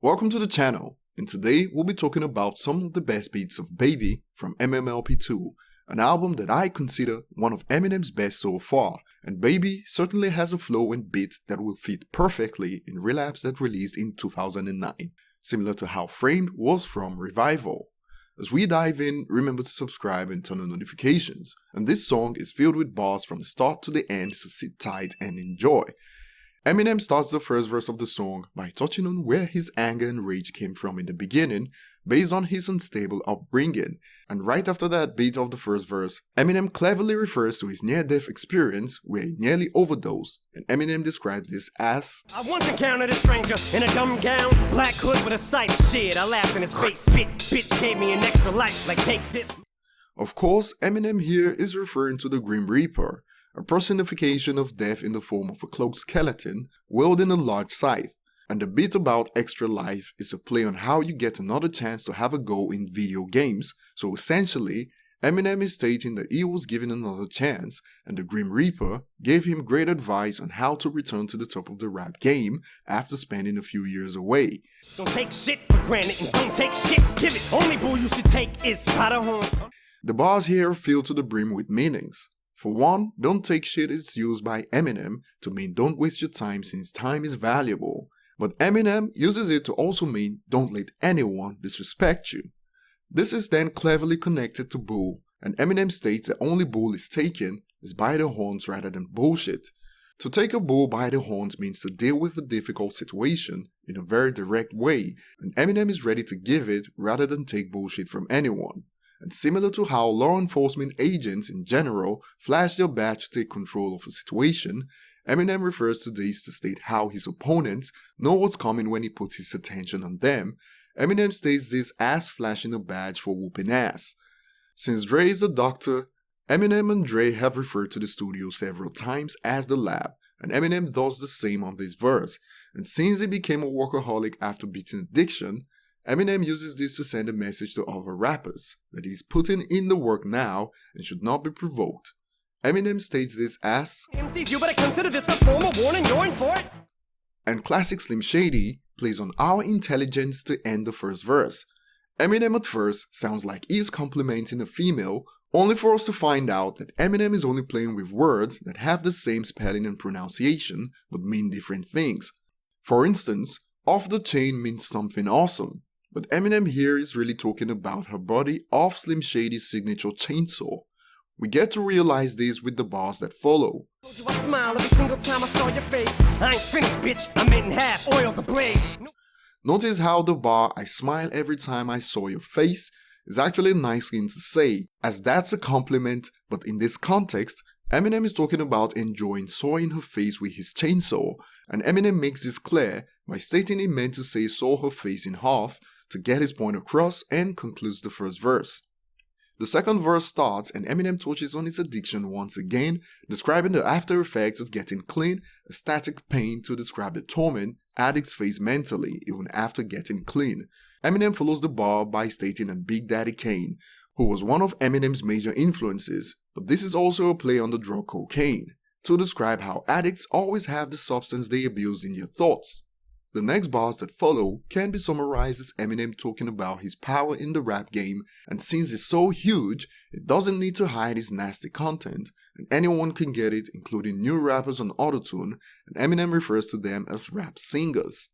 Welcome to the channel, and today we'll be talking about some of the best beats of Baby from MMLP2, an album that I consider one of Eminem's best so far, and Baby certainly has a flow and beat that will fit perfectly in Relapse that released in 2009, similar to how Framed was from Revival. As we dive in, remember to subscribe and turn on notifications, and this song is filled with bars from the start to the end, so sit tight and enjoy. Eminem starts the first verse of the song by touching on where his anger and rage came from in the beginning, based on his unstable upbringing, and right after that beat of the first verse, Eminem cleverly refers to his near-death experience where he nearly overdosed, and Eminem describes this as, I once encountered a stranger in a dumb gown, black hood with a sight of shit. I laughed in his face, spit, bitch gave me an extra life, like take this. Of course, Eminem here is referring to the Grim Reaper, a personification of death in the form of a cloaked skeleton wielding a large scythe, and the bit about extra life is a play on how you get another chance to have a go in video games, so essentially, Eminem is stating that he was given another chance, and the Grim Reaper gave him great advice on how to return to the top of the rap game after spending a few years away. Don't take shit for granted and don't take shit, give it. Only bull you should take is powder horns. The bars here are filled to the brim with meanings. For one, don't take shit is used by Eminem to mean don't waste your time since time is valuable. But Eminem uses it to also mean don't let anyone disrespect you. This is then cleverly connected to bull, and Eminem states that only bull is taken is by the horns rather than bullshit. To take a bull by the horns means to deal with a difficult situation in a very direct way, and Eminem is ready to give it rather than take bullshit from anyone. And similar to how law enforcement agents in general flash their badge to take control of a situation, Eminem refers to this to state how his opponents know what's coming when he puts his attention on them. Eminem states this as flashing a badge for whooping ass. Since Dre is a doctor, Eminem and Dre have referred to the studio several times as the lab, and Eminem does the same on this verse. And since he became a workaholic after beating addiction, Eminem uses this to send a message to other rappers that he's putting in the work now and should not be provoked. Eminem states this as, MCs, you better consider this a formal warning, you're in for it. And classic Slim Shady plays on our intelligence to end the first verse. Eminem at first sounds like he's complimenting a female, only for us to find out that Eminem is only playing with words that have the same spelling and pronunciation but mean different things. For instance, off the chain means something awesome. But Eminem here is really talking about her body off Slim Shady's signature chainsaw. We get to realize this with the bars that follow. I smile every single time I saw your face. I ain't finished, bitch. I'm in half, oil the blades. Notice how the bar "I smile every time I saw your face" is actually a nice thing to say, as that's a compliment, but in this context, Eminem is talking about enjoying sawing her face with his chainsaw, and Eminem makes this clear by stating he meant to say saw her face in half to get his point across, and concludes the first verse. The second verse starts and Eminem touches on his addiction once again, describing the after effects of getting clean, a static pain to describe the torment addicts face mentally even after getting clean. Eminem follows the bar by stating that Big Daddy Kane, who was one of Eminem's major influences, but this is also a play on the drug cocaine, to describe how addicts always have the substance they abuse in their thoughts. The next bars that follow can be summarized as Eminem talking about his power in the rap game, and since it's so huge, it doesn't need to hide his nasty content, and anyone can get it, including new rappers on Autotune, and Eminem refers to them as rap singers.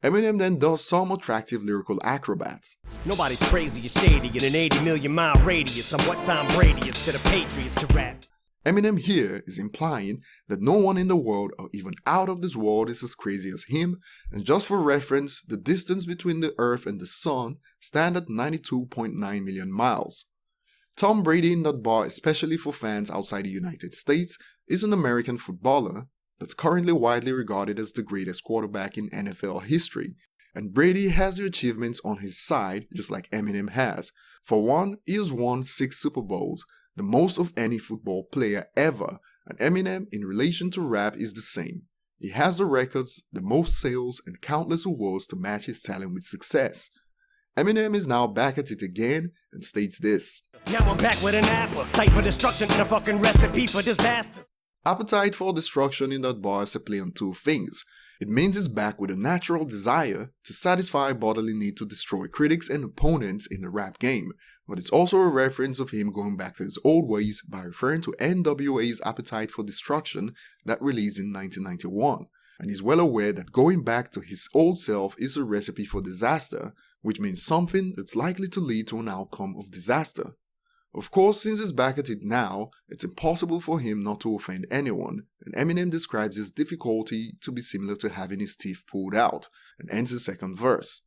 Eminem then does some attractive lyrical acrobats. Nobody's crazy or shady in an 80 million mile radius. I'm what Tom Brady is to the Patriots to rap. Eminem here is implying that no one in the world or even out of this world is as crazy as him, and just for reference, the distance between the Earth and the Sun stand at 92.9 million miles. Tom Brady in that bar, especially for fans outside the United States, is an American footballer that's currently widely regarded as the greatest quarterback in NFL history, and Brady has the achievements on his side just like Eminem has. For one, he has won 6 Super Bowls, the most of any football player ever, and Eminem in relation to rap is the same. He has the records, the most sales, and countless awards to match his talent with success. Eminem is now back at it again and states this. Now I'm back with an appetite for destruction and a fucking recipe for disaster. Appetite for destruction in that bar is a play on two things. It means he's back with a natural desire to satisfy a bodily need to destroy critics and opponents in the rap game, but it's also a reference of him going back to his old ways by referring to NWA's Appetite for Destruction that released in 1991. And he's well aware that going back to his old self is a recipe for disaster, which means something that's likely to lead to an outcome of disaster. Of course, since he's back at it now, it's impossible for him not to offend anyone, and Eminem describes his difficulty to be similar to having his teeth pulled out, and ends the second verse.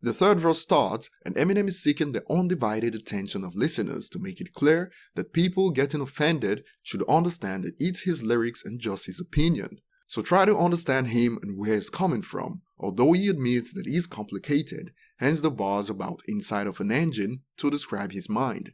The third verse starts, and Eminem is seeking the undivided attention of listeners to make it clear that people getting offended should understand that it's his lyrics and just his opinion. So try to understand him and where he's coming from, although he admits that he's complicated, hence the bars about inside of an engine to describe his mind.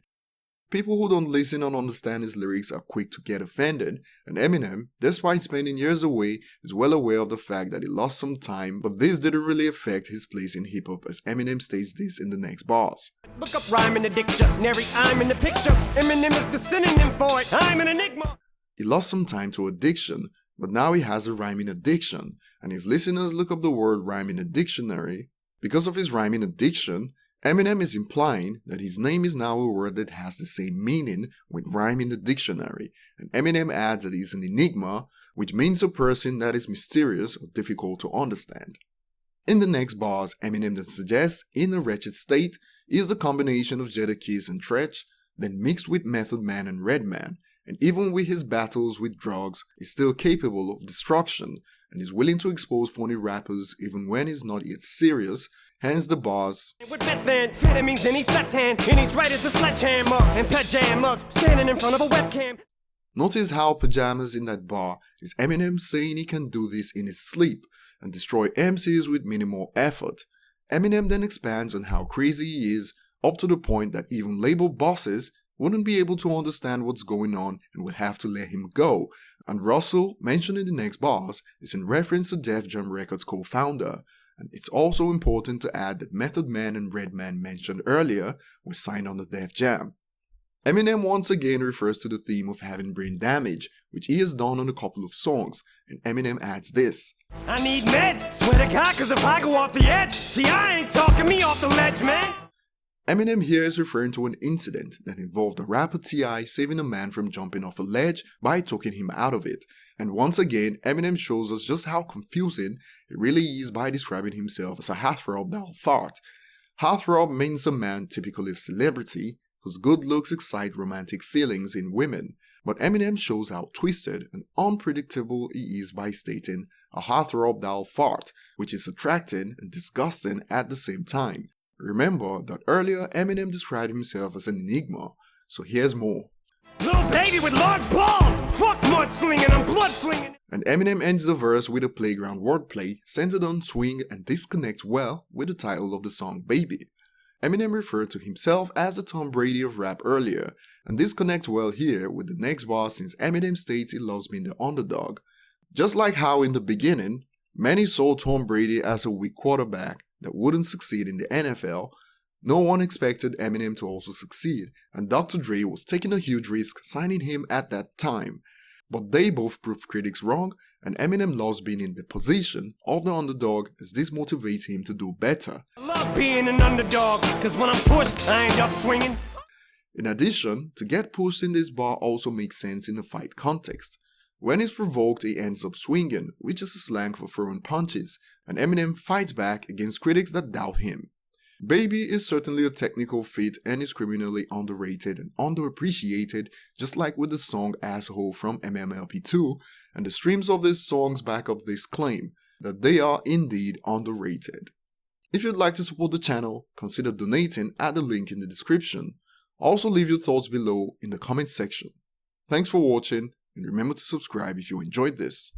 People who don't listen and understand his lyrics are quick to get offended, and Eminem, despite spending years away, is well aware of the fact that he lost some time, but this didn't really affect his place in hip-hop, as Eminem states this in the next bars. Look up rhyme in the dictionary, I'm in the picture. Eminem is the synonym for it, I'm an enigma. He lost some time to addiction, but now he has a rhyming addiction, and if listeners look up the word rhyme in a dictionary, because of his rhyming addiction, Eminem is implying that his name is now a word that has the same meaning with rhyme in the dictionary, and Eminem adds that he's an enigma, which means a person that is mysterious or difficult to understand. In the next bars, Eminem then suggests In a Wretched State is the combination of Jadakiss and Tretch, then mixed with Method Man and Redman, and even with his battles with drugs, is still capable of destruction and is willing to expose phony rappers even when he's not yet serious, hence the bars. With methamphetamines in his left hand, in his right is a sledgehammer, and pajamas standing in front of a webcam. Notice how pajamas in that bar is Eminem saying he can do this in his sleep and destroy MCs with minimal effort. Eminem then expands on how crazy he is, up to the point that even label bosses wouldn't be able to understand what's going on and would have to let him go, and Russell, mentioned in the next bars, is in reference to Def Jam Records co-founder, and it's also important to add that Method Man and Redman mentioned earlier were signed on the Def Jam. Eminem once again refers to the theme of having brain damage, which he has done on a couple of songs, and Eminem adds this. I need meds, swear to God, cause if I go off the edge, see I ain't talking me off the ledge, man. Eminem here is referring to an incident that involved the rapper T.I. saving a man from jumping off a ledge by talking him out of it, and once again Eminem shows us just how confusing it really is by describing himself as a heartthrob that'll fart. Heartthrob means a man, typically a celebrity, whose good looks excite romantic feelings in women, but Eminem shows how twisted and unpredictable he is by stating a heartthrob that'll fart, which is attracting and disgusting at the same time. Remember that earlier Eminem described himself as an enigma, so here's more. Little baby with large balls, fuck mudslinging and blood flinging. And Eminem ends the verse with a playground wordplay centered on swing, and this connects well with the title of the song Baby. Eminem referred to himself as the Tom Brady of rap earlier, and this connects well here with the next bar since Eminem states he loves being the underdog. Just like how in the beginning, many saw Tom Brady as a weak quarterback that wouldn't succeed in the NFL, no one expected Eminem to also succeed, and Dr. Dre was taking a huge risk signing him at that time. But they both proved critics wrong, and Eminem loves being in the position of the underdog as this motivates him to do better. I love being an underdog, cause when I'm pushed, I end up swinging. In addition, to get pushed in this bar also makes sense in a fight context. When he's provoked, he ends up swinging, which is a slang for throwing punches, and Eminem fights back against critics that doubt him. Baby is certainly a technical feat and is criminally underrated and underappreciated, just like with the song Asshole from MMLP2, and the streams of these songs back up this claim, that they are indeed underrated. If you'd like to support the channel, consider donating at the link in the description. Also leave your thoughts below in the comment section. Thanks for watching, and remember to subscribe if you enjoyed this.